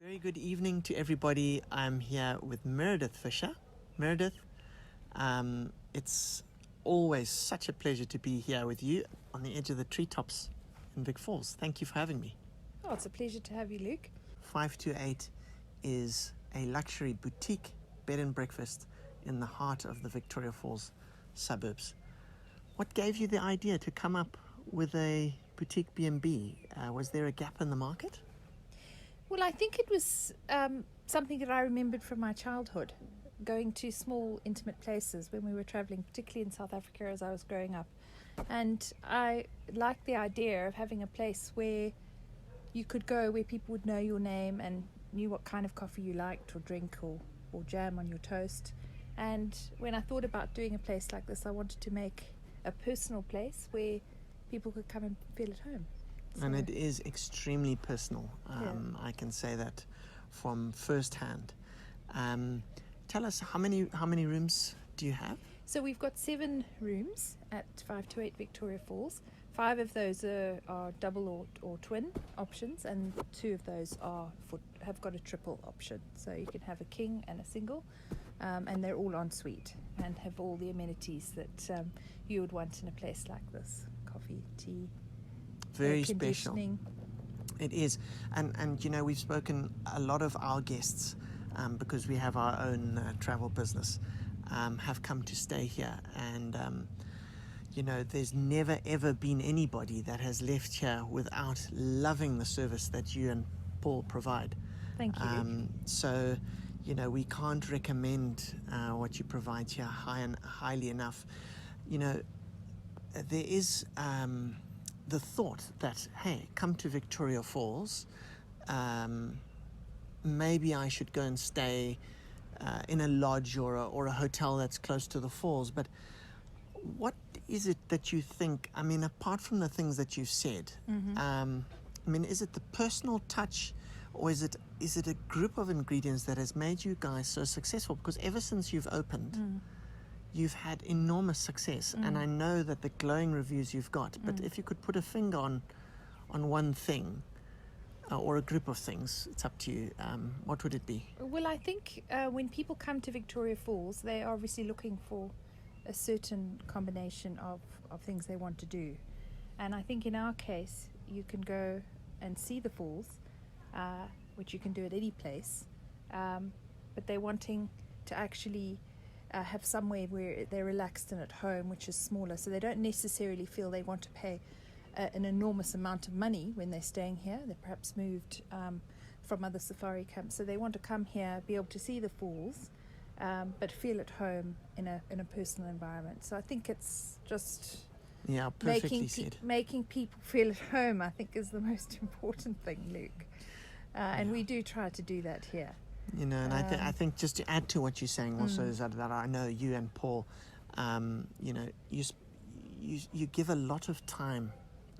Very good evening to everybody. I'm here with Meredith Fischer. Meredith, it's always such a pleasure to be here with you on the edge of the treetops in Vic Falls. Thank you for having me. Oh, it's a pleasure to have you, Luke. 528 is a luxury boutique bed and breakfast in the heart of the Victoria Falls suburbs. What gave you the idea to come up with a boutique B&B? Was there a gap in the market? Well, I think it was something that I remembered from my childhood, going to small, intimate places when we were travelling, particularly in South Africa as I was growing up. And I liked the idea of having a place where you could go, where people would know your name and knew what kind of coffee you liked or drink or jam on your toast. And when I thought about doing a place like this, I wanted to make a personal place where people could come and feel at home. And it is extremely personal. I can say that from first hand. Tell us, how many rooms do you have? So we've got 7 rooms at 528 Victoria Falls. 5 of those are double or twin options, and 2 of those have got a triple option. So you can have a king and a single, and they're all en suite and have all the amenities that you would want in a place like this: coffee, tea. Very special. It is. And you know, we've spoken a lot of our guests, because we have our own travel business, have come to stay here. And, you know, there's never, ever been anybody that has left here without loving the service that you and Paul provide. Thank you. So, you know, we can't recommend what you provide here highly enough. You know, there is... the thought that, hey, come to Victoria Falls, maybe I should go and stay in a lodge or a hotel that's close to the falls. But what is it that you think, I mean, apart from the things that you've said, I mean, is it the personal touch, or is it a group of ingredients that has made you guys so successful? Because ever since you've opened, you've had enormous success, and I know that the glowing reviews you've got, but if you could put a finger on one thing or a group of things, it's up to you, what would it be? Well, I think when people come to Victoria Falls, they're obviously looking for a certain combination of things they want to do. And I think in our case, you can go and see the falls, which you can do at any place, but they're wanting to actually have somewhere where they're relaxed and at home, which is smaller, so they don't necessarily feel they want to pay an enormous amount of money when they're staying here. They're perhaps moved from other safari camps, so they want to come here, be able to see the falls, but feel at home in a personal environment. So I think it's just making people feel at home, I think, is the most important thing, Luke. And we do try to do that here. You know, and I think just to add to what you're saying also is that I know you and Paul, you know, you give a lot of time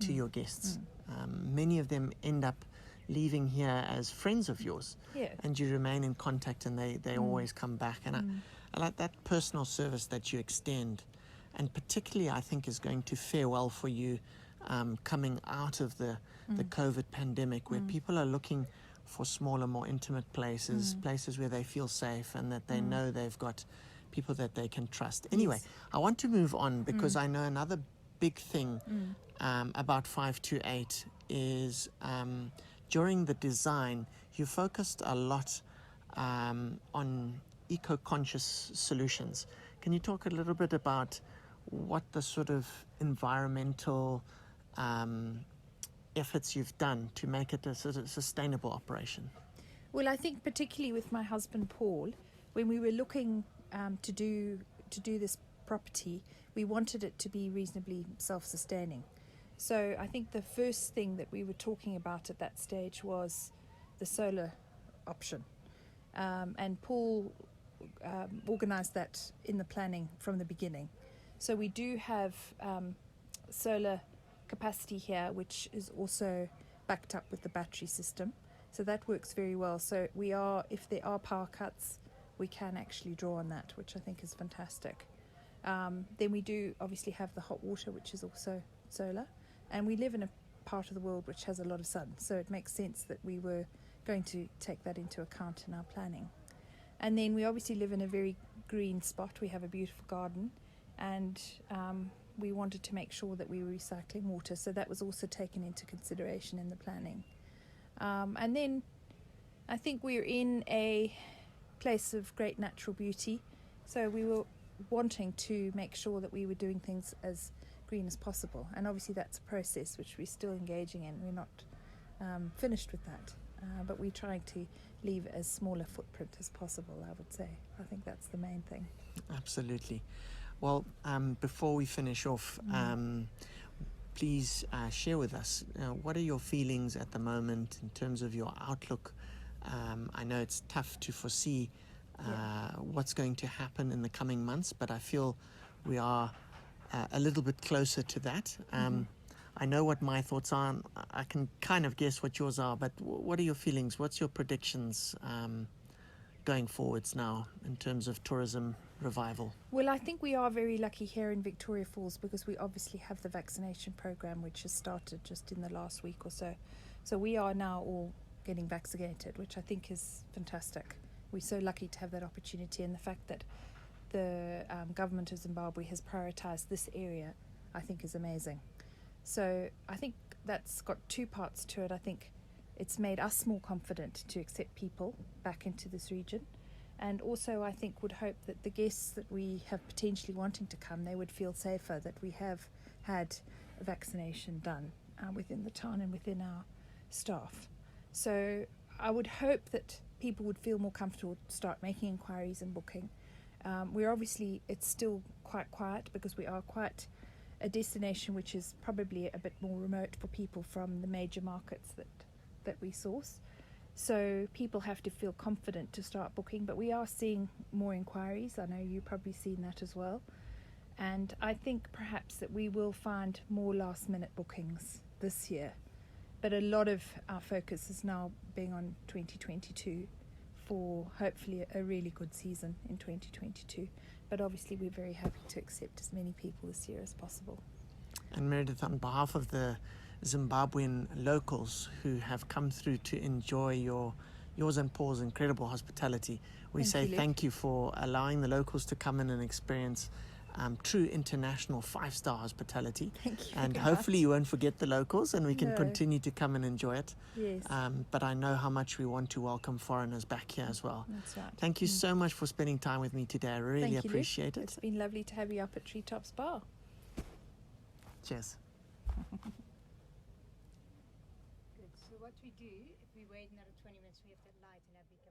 to your guests. Many of them end up leaving here as friends of yours, and you remain in contact, and they always come back. And I like that personal service that you extend, and particularly I think is going to fare well for you coming out of the COVID pandemic, where people are looking for smaller, more intimate places where they feel safe and that they know they've got people that they can trust. Anyway, I want to move on, because I know another big thing about 528 is during the design, you focused a lot on eco-conscious solutions. Can you talk a little bit about what the sort of environmental efforts you've done to make it a sort of sustainable operation? Well, I think particularly with my husband Paul, when we were looking to do this property, we wanted it to be reasonably self-sustaining. So I think the first thing that we were talking about at that stage was the solar option, and Paul organised that in the planning from the beginning. So we do have solar capacity here, which is also backed up with the battery system, so that works very well. So if there are power cuts, we can actually draw on that, which I think is fantastic. Then we do obviously have the hot water, which is also solar, and we live in a part of the world which has a lot of sun, so it makes sense that we were going to take that into account in our planning. And then we obviously live in a very green spot. We have a beautiful garden, and we wanted to make sure that we were recycling water, so that was also taken into consideration in the planning. And then I think we're in a place of great natural beauty, so we were wanting to make sure that we were doing things as green as possible, and obviously that's a process which we're still engaging in. We're not finished with that, but we're trying to leave as small a footprint as possible, I would say. I think that's the main thing. Absolutely. Well, before we finish off, please share with us, what are your feelings at the moment in terms of your outlook? I know it's tough to foresee what's going to happen in the coming months, but I feel we are a little bit closer to that. I know what my thoughts are, and I can kind of guess what yours are, but what are your feelings? What's your predictions going forwards now in terms of tourism revival? Well, I think we are very lucky here in Victoria Falls because we obviously have the vaccination program, which has started just in the last week or so. So we are now all getting vaccinated, which I think is fantastic. We're so lucky to have that opportunity, and the fact that the government of Zimbabwe has prioritised this area, I think is amazing. So I think that's got two parts to it. I think it's made us more confident to accept people back into this region, and also I think would hope that the guests that we have potentially wanting to come, they would feel safer that we have had a vaccination done within the town and within our staff. So I would hope that people would feel more comfortable to start making inquiries and booking. We're obviously, it's still quite quiet because we are quite a destination which is probably a bit more remote for people from the major markets that we source. So people have to feel confident to start booking, but we are seeing more inquiries. I know you've probably seen that as well. And I think perhaps that we will find more last minute bookings this year. But a lot of our focus is now being on 2022 for hopefully a really good season in 2022. But obviously we're very happy to accept as many people this year as possible. And Meredith, on behalf of the Zimbabwean locals who have come through to enjoy yours and Paul's incredible hospitality, we say thank you for allowing the locals to come in and experience true international 5-star hospitality. Thank you. And hopefully you won't forget the locals, and we can continue to come and enjoy it. Yes. But I know how much we want to welcome foreigners back here as well. That's right. Thank you so much for spending time with me today. I really appreciate it. It's been lovely to have you up at Treetops Bar. Cheers. Good. So what we do, if we wait another 20 minutes, we have that light and that we can